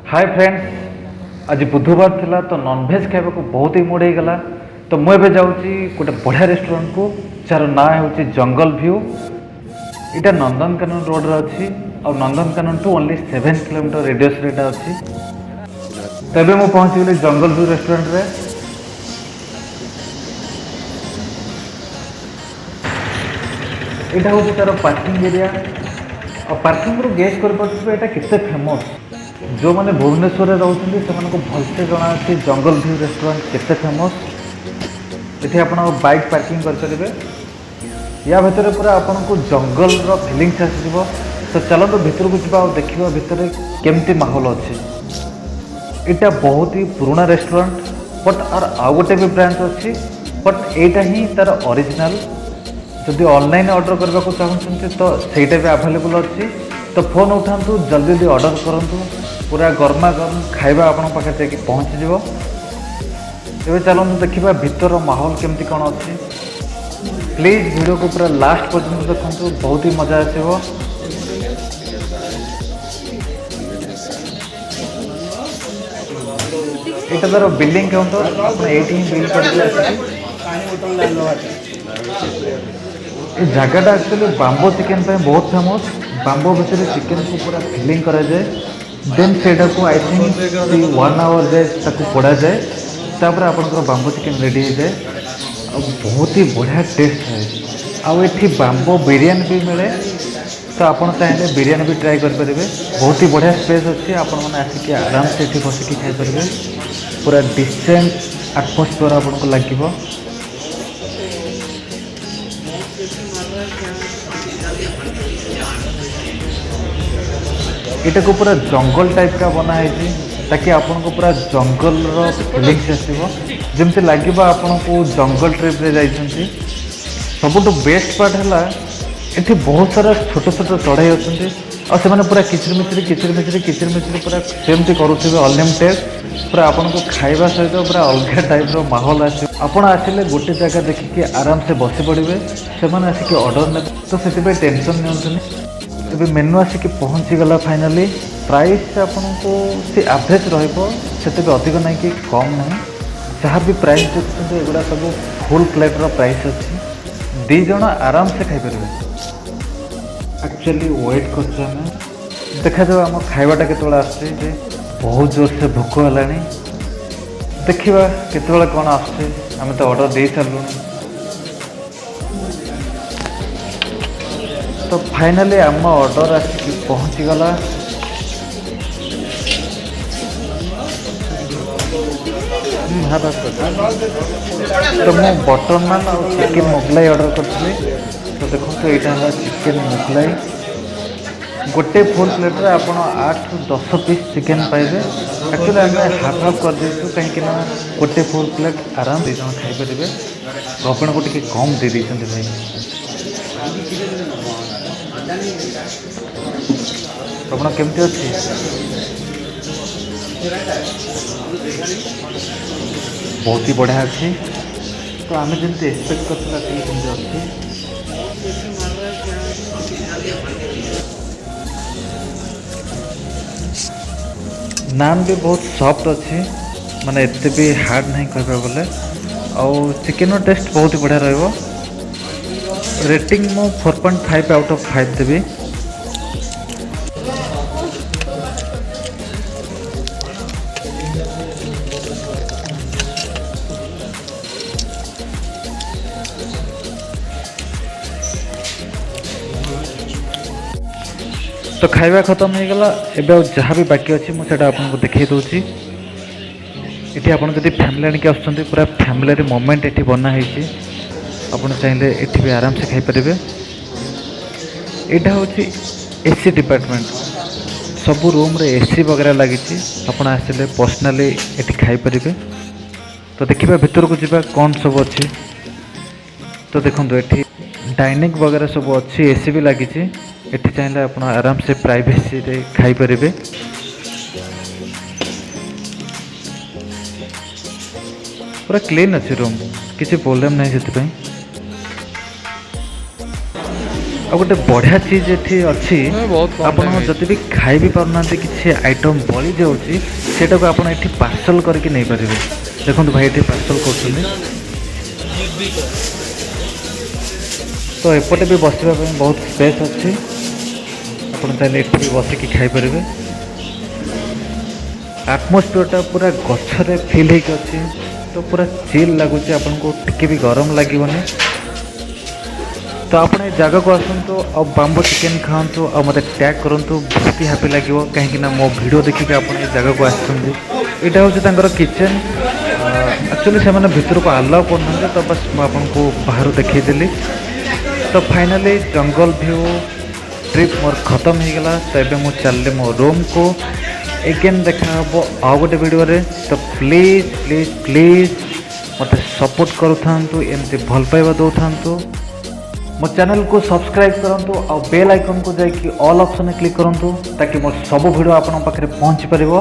Hi friends, आज बुधवार थिला तो नॉनभेज खाइबा को बहुत ही मूड हो गला। तो मुझे जाऊँगी गोटे बढ़िया रेस्टोरेंट को जार ना हूँ जंगल व्यू। यहाँ नंदनकानन रोड रे अच्छी और Nandankanan to only 7 kilometre radius रे अच्छी। तबे मु पहुँची गली जंगल व्यू रेस्टोरेंट रे। यहाँ हूँ तार पार्किंग एरिया और पार्किंग रू गेस कर केते फेमस। जो मैंने भुवनेश्वर में रोचे से भलसे जना अच्छी जंगल व्यू रेस्टोरेंट केते फेमस। ये आप बाइक पार्किंग करेंगे या भितर पूरा आपन को जंगल फिलिंग्स आसो। तो चलते भितर को जावा और देखा भितर केमती माहौल अच्छे। यहाँ बहुत ही पुराना रेस्टोरेंट बट आर आउ गोटे भी ब्रांच अच्छी बट यहाँ ही तार ओरिजिनल। जदि ऑनलाइन ऑर्डर करने को चाहते तो सहीटा भी अवेलेबल अच्छी। तो फोन उठातु जल्दी जल्दी ऑर्डर करूँ। पूरा गर्मा गर्म खाଇବା आपन पाखे जाकि पहुँची जीवो। एबे चलନ୍ତୁ देखिबा भितर माहौल केमती कौन अच्छी। प्लीज वीडियो को पूरा लास्ट पर्यंत देखंतु, बहुत ही मजा आसीबो। एटा तार बिलिंग काउंटर आपण एठी ही बिल करके ये जगहटा एक्चुअली बाम्बो चिकेन पे बहुत फेमस। बाम्बो भितर चिकेन को पूरा फिलिंग करा जाए देन सेटा को आई थिंक 1 आवर जाए पोड़ा जाए तापर आपंकर बाम्बो चिकेन रेडी हो जाए। बहुत ही बढ़िया टेस्ट है। आउ ये बाम्बो बिरयानी भी मिले तो आपड़ चाहिए बिरयानी भी ट्राई करेंगे। बहुत ही बढ़िया स्पेस अच्छी। आपण मैंने आसिक आराम से ये बसिकी खाईपर। पूरा डिसेंट एटमोस्फियर आपको लगे। यहाँ को पूरा जंगल टाइप का बनाई ताकि आपन को पूरा जंगल फिलिंग्स आसो जमती लगे आपन को जंगल ट्रिप रे जाइछंती। सबुठ बेस्ट पार्ट है ये बहुत सारा छोट छोट चढ़ाई अच्छे और से पूरा किचिर मिचिरी पूरा सेमती करुवे अनलिमिटेड। पूरा आपन को खाइबा सहित पूरा अलग टाइप रो माहौल आसे। आपण आसिले गोटे जगह देखिए आराम से बसी पड़े से आसिक ऑर्डर ने तो से टेंशन नहीं। ଏବେ मेनू आसिक पहुँची गला फाइनाली। प्राइस आपन को सी एवरेज रहित अधिक ना कि कम ना। जहाँ भी प्राइस देखते एगुड़ा सब फुल प्लेट प्राइस अच्छी। 2 जन आराम से खाईपर। एक्चुअली वेट कर देखा जाओ आम खाइबाटा केतबेले आसुचे जे बहुत जोर से भोक है। देखा केतबेले कौन आसुचे आम तो ऑर्डर दे सारूँ। तो फाइनाली आम ऑर्डर आसिक पहुँची गला। तो मु बटर नान और चिकेन मोगलाई ऑर्डर करी। तो देखो तो यहाँ है चिकेन मोगलाई। गोटे फुल प्लेट रे आप 8 ରୁ 10 पीस चिकेन पाइबे। एक्चुअली आम हाफ हाफ कर देछु कहीं गोटे फुल प्लेट आराम 2 जन खाईपर। आपण को टिके कम दे देछन भाई। ଆପଣ କେମିତି ଅଛି? बहुत ही बढ़िया अच्छी। तो आम जमी एक्सपेक्ट करता अच्छी। नान भी बहुत सॉफ्ट अच्छी माने एते भी हार्ड नहीं कहबा बोले। और चिकेन टेस्ट बहुत ही बढ़िया रहिबो। रेटिंग मो 4.5 आउट ऑफ 5 देवी। तो खाइबा खत्म हो गला। एबे जहाँ भी बाकी अच्छी मुझे आपको देखा दूसरी। ये आप फैमिली आनिक आसुँच पूरा फैमिली मोमेंट ये बनाई। आप चाहिए ये भी आराम से खाईपर। यहाँ हूँ एसी डिपार्टमेंट। सबू रूम रे एसी वगैरह लगी। आप आसिले पर्सनाली ये खाईपर। तो देखा भितर को जावा कौन सब अच्छी। तो देखो ये डाइनिंग वगैरह सब अच्छी। एसी भी लगी। ये चाहिए आप आराम से प्राइवेसी रे खाईपर। पूरा क्लीन अच्छी रूम, किसी प्रॉब्लम नहीं। से ଆଉ ଗୋଟେ ବଢ଼ିଆ ଚିଜ୍ ଏଠି ଅଛି ବହୁତ କମ୍ ଆପଣ time ଯଦି ବି ଖାଇ ବି ପାରୁନାହାନ୍ତି କିଛି ଆଇଟମ୍ ବଳି ଯାଉଛି ସେଇଟାକୁ ଆପଣ ଏଠି ପାର୍ସଲ୍ କରିକି ନେଇପାରିବେ। ଦେଖନ୍ତୁ ଭାଇ ଏଠି ପାର୍ସଲ୍ କରୁଛନ୍ତି। ତ ଏପଟେ ବି ବସିବା ପାଇଁ ବହୁତ ସ୍ପେସ୍ ଅଛି, ଆପଣ ଚାହିଁଲେ ଏଠି ବି ବସିକି ଖାଇପାରିବେ। ଆଟମୋସ୍ଫିୟରଟା ପୁରା ଗଛରେ ଫିଲ୍ ହେଇକି ଅଛି, ତ ପୁରା ଚିଲ୍ ଲାଗୁଛି, ଆପଣଙ୍କୁ ଟିକେ ବି ଗରମ ଲାଗିବନି। ତ ଆପଣ ଏ ଜାଗାକୁ ଆସନ୍ତୁ ଆଉ ବାମ୍ବୋ ଚିକେନ୍ ଖାଆନ୍ତୁ ଆଉ ମୋତେ ଟ୍ୟାଗ୍ କରନ୍ତୁ, ବହୁତ ହାପି ଲାଗିବ କାହିଁକିନା ମୋ ଭିଡ଼ିଓ ଦେଖିକି ଆପଣ ଏ ଜାଗାକୁ ଆସିଛନ୍ତି। ଏଇଟା ହେଉଛି ତାଙ୍କର କିଚେନ୍। ଆକ୍ଚୁଆଲି ସେମାନେ ଭିତରକୁ ଆଲାଉ କରୁନାହାନ୍ତି, ତ ବାସ୍ ମୁଁ ଆପଣଙ୍କୁ ବାହାରୁ ଦେଖେଇଦେଲି। ତ ଫାଇନାଲି ଜଙ୍ଗଲ ଭ୍ୟୁ ଟ୍ରିପ୍ ମୋର ଖତମ ହେଇଗଲା। ତ ଏବେ ମୁଁ ଚାଲିଲି ମୋ ରୁମ୍କୁ। ଏଗେନ୍ ଦେଖା ହେବ ଆଉ ଗୋଟେ ଭିଡ଼ିଓରେ। ତ ପ୍ଲିଜ୍ ପ୍ଲିଜ୍ ପ୍ଲିଜ୍ ମୋତେ ସପୋର୍ଟ କରୁଥାନ୍ତୁ, ଏମିତି ଭଲ ପାଇବା ଦେଉଥାନ୍ତୁ। ମୋ ଚ୍ୟାନେଲକୁ ସବସ୍କ୍ରାଇବ୍ କରନ୍ତୁ ଆଉ ବେଲ୍ ଆଇକନ୍କୁ ଯାଇକି ଅଲ୍ ଅପସନ୍ରେ କ୍ଲିକ୍ କରନ୍ତୁ ତାକି ମୋ ସବୁ ଭିଡ଼ିଓ ଆପଣଙ୍କ ପାଖରେ ପହଞ୍ଚି ପାରିବ।